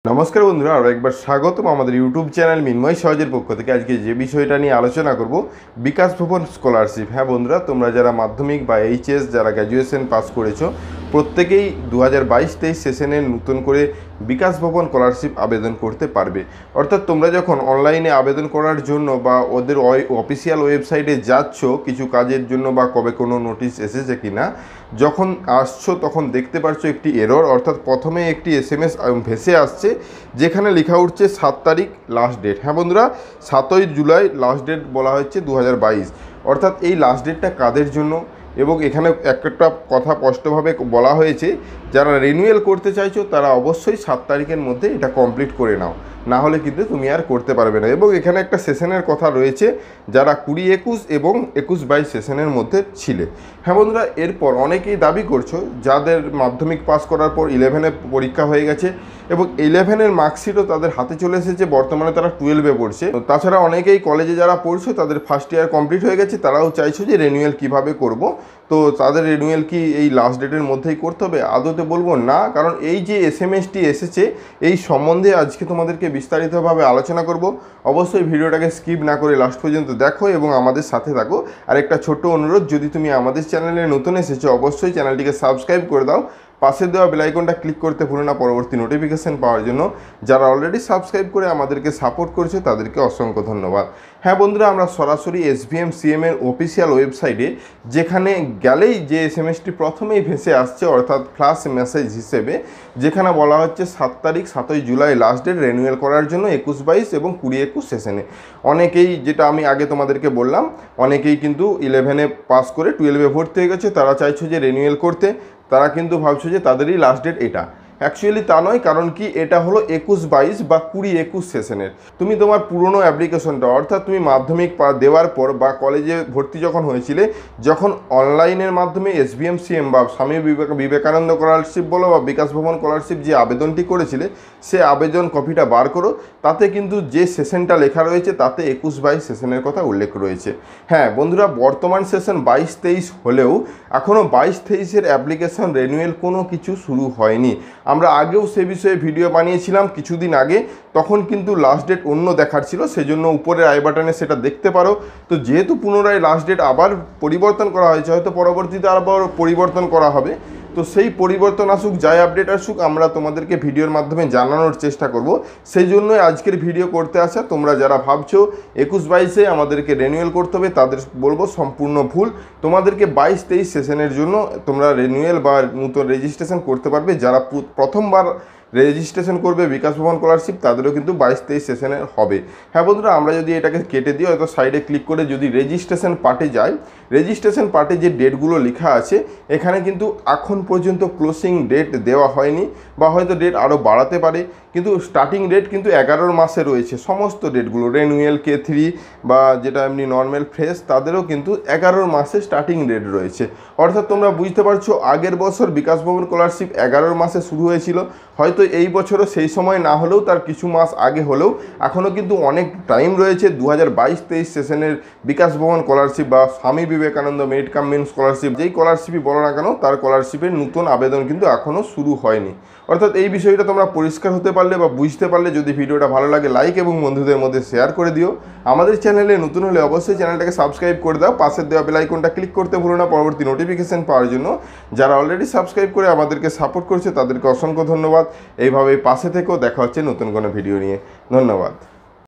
नमस्कार बंधुरा और एक बार स्वागतम हमारे यूट्यूब चैनल मिन्मय सहजेर पक्ष থেকে আজকে যে বিষয়টা নিয়ে আলোচনা করব বিকাশ ভবন স্কলারশিপ। হ্যাঁ বন্ধুরা, তোমরা যারা মাধ্যমিক বা এইচএস যারা গ্র্যাজুয়েশন পাস করেছো প্রত্যেকেই 2022-23 সেশনে নতুন করে বিকাশ ভবন স্কলারশিপ আবেদন করতে পারবে। অর্থাৎ তোমরা যখন অনলাইনে আবেদন করার জন্য বা ওদের অফিসিয়াল ওয়েবসাইটে যাচ্ছ কিছু কাজের জন্য বা কবে কোনো নোটিশ এসেছে কিনা, যখন আসছো তখন দেখতে পাচ্ছ একটি এরর, অর্থাৎ প্রথমে একটি এসএমএস ভেসে আসছে যেখানে লেখা উঠছে 7 তারিখ লাস্ট ডেট। হ্যাঁ বন্ধুরা, 7ই জুলাই লাস্ট ডেট বলা হচ্ছে 2022। অর্থাৎ এই লাস্ট ডেটটা কাদের জন্য, এবং এখানে একটা কথা স্পষ্টভাবে বলা হয়েছে যারা রিনিউয়াল করতে চাইছো তারা অবশ্যই 7 তারিখের মধ্যে এটা কমপ্লিট করে নাও, না হলে কিন্তু তুমি আর করতে পারবে না। এবং এখানে একটা সেশনের কথা রয়েছে যারা 20-21 এবং 21-22 সেশনের মধ্যে ছিলে। হ্যাঁ বন্ধুরা, এরপর অনেকেই দাবি করছো যাদের মাধ্যমিক পাস করার পর 11-এ পরীক্ষা হয়ে গেছে এবং 11-এর মার্কশিটও তাদের হাতে চলে এসেছে, বর্তমানে তারা 12-এ পড়ছে। তাছাড়া অনেকেই কলেজে যারা পড়ছো তাদের ফার্স্ট ইয়ার কমপ্লিট হয়ে গেছে, তারাও চাইছো যে রিনিউয়াল কীভাবে করব। তো তাদের রিনিউয়াল কি এই লাস্ট ডেটের মধ্যেই করতে হবে? আদতে বলবো না, কারণ এই যে এসএমএসটি এসেছে এই সম্বন্ধে আজকে তোমাদেরকে বিস্তারিতভাবে আলোচনা করব। অবশ্যই ভিডিওটাকে স্কিপ না করে লাস্ট পর্যন্ত দেখো এবং আমাদের সাথে থাকো। আর একটা ছোট্ট অনুরোধ, যদি তুমি আমাদের চ্যানেলে নতুন এসেছো অবশ্যই চ্যানেলটিকে সাবস্ক্রাইব করে দাও, পাশে দেওয়া বেল আইকনটা ক্লিক করতে ভুলো না পরবর্তী নোটিফিকেশান পাওয়ার জন্য। যারা অলরেডি সাবস্ক্রাইব করে আমাদেরকে সাপোর্ট করছে তাদেরকে অসংখ্য ধন্যবাদ। হ্যাঁ বন্ধুরা, আমরা সরাসরি SVMCM এর অফিসিয়াল ওয়েবসাইটে যেখানে গেলেই যে এসএমএসটি প্রথমেই ভেসে আসছে, অর্থাৎ ফ্ল্যাশ মেসেজ হিসেবে, যেখানে বলা হচ্ছে 7 তারিখ 7ই জুলাই লাস্ট ডেট রিনিউয়াল করার জন্য 21-22 এবং 20-21 সেশনে। অনেকেই, যেটা আমি আগে তোমাদেরকে বললাম, অনেকেই কিন্তু 11-এ পাস করে 12-এ ভর্তি হয়ে গেছে, তারা চাইছো যে রিনিউয়াল করতে, তারা কিন্তু ভাবছো যে তাদেরই লাস্ট ডেট এটা। অ্যাকচুয়ালি তা নয়, কারণ কি এটা হলো 21-22 বা 20-21 সেশনের। তুমি তোমার পুরনো অ্যাপ্লিকেশনটা, অর্থাৎ তুমি মাধ্যমিক দেওয়ার পর বা কলেজে ভর্তি যখন হয়েছিলে, যখন অনলাইনের মাধ্যমে SVMCM বা স্বামী বিবেকানন্দ স্কলারশিপ বলো বা বিকাশ ভবন স্কলারশিপ যে আবেদনটি করেছিলে সে আবেদন কপিটা বার করো, তাতে কিন্তু যে সেশনটা লেখা রয়েছে তাতে 21-22 সেশনের কথা উল্লেখ রয়েছে। হ্যাঁ বন্ধুরা, বর্তমান সেশন 22-23 হলেও এখনও 22-23-এর অ্যাপ্লিকেশন রিনিউয়াল কোনো কিছু শুরু হয়নি। আমরা আগেও সে বিষয়ে ভিডিও বানিয়েছিলাম কিছুদিন আগে, তখন কিন্তু লাস্ট ডেট অন্য দেখার ছিল, সেজন্য উপরের আই বাটনে সেটা দেখতে পারো। তো যেহেতু পুনরায় লাস্ট ডেট আবার পরিবর্তন করা হয়েছে, হয়তো পরবর্তীতে আবার পরিবর্তন করা হবে, তো সেই পরিবর্তন আসুক, যাই আপডেট আসুক, আমরা তোমাদেরকে ভিডিওর মাধ্যমে জানানোর চেষ্টা করব। সেই জন্যই আজকের ভিডিও করতে আসা। তোমরা যারা ভাবছো 21-22-এ আমাদেরকে রিনিউয়াল করতে হবে, তাদের বলবো সম্পূর্ণ ভুল। তোমাদেরকে 22-23 সেশনের জন্য তোমরা রিনিউয়াল বা নতুন রেজিস্ট্রেশন করতে পারবে। যারা প্রথমবার রেজিস্ট্রেশন করবে বিকাশ ভবন স্কলারশিপ তাদেরও কিন্তু 22-23 সেশনে হবে। হ্যাঁ বন্ধুরা, আমরা যদি এটাকে কেটে দিই, হয়তো সাইডে ক্লিক করে যদি রেজিস্ট্রেশন পার্টে যাই, রেজিস্ট্রেশন পার্টে যে ডেটগুলো লেখা আছে এখানে কিন্তু এখন পর্যন্ত ক্লোজিং ডেট দেওয়া হয়নি, বা হয়তো ডেট আরও বাড়াতে পারে, কিন্তু স্টার্টিং ডেট কিন্তু 11 মাসে রয়েছে সমস্ত ডেটগুলো। রিনিউয়াল K3 বা যেটা এমনি নর্মাল ফ্রেশ তাদেরও কিন্তু 11 মাসে স্টার্টিং ডেট রয়েছে। অর্থাৎ তোমরা বুঝতে পারছো, আগের বছর বিকাশ ভবন স্কলারশিপ 11 মাসে শুরু হয়েছিল, হয়তো এই বছরও সেই সময় না হলেও তার কিছু মাস আগে হলেও এখনও কিন্তু অনেক টাইম রয়েছে 2022-23 সেশনের বিকাশ ভবন স্কলারশিপ বা Swami Vivekananda merit cum merit scholarship, যেই স্কলারশিপই বলো না কেন, তার স্কলারশিপের নতুন আবেদন কিন্তু এখনও শুরু হয়নি। অর্থাৎ এই বিষয়টা তোমরা পরিষ্কার হতে পারলে বা বুঝতে পারলে, যদি ভিডিওটা ভালো লাগে লাইক এবং বন্ধুদের মধ্যে শেয়ার করে দিও। আমাদের চ্যানেলে নতুন হলে অবশ্যই চ্যানেলটাকে সাবস্ক্রাইব করে দাও, পাশের দেওয়া বেল আইকনটা ক্লিক করতে ভুলো না পরবর্তী নোটিফিকেশান পাওয়ার জন্য। যারা অলরেডি সাবস্ক্রাইব করে আমাদেরকে সাপোর্ট করছে তাদেরকে অসংখ্য ধন্যবাদ। এইভাবেই পাশে থেকেও দেখা হচ্ছে নতুন কোনো ভিডিও নিয়ে। ধন্যবাদ।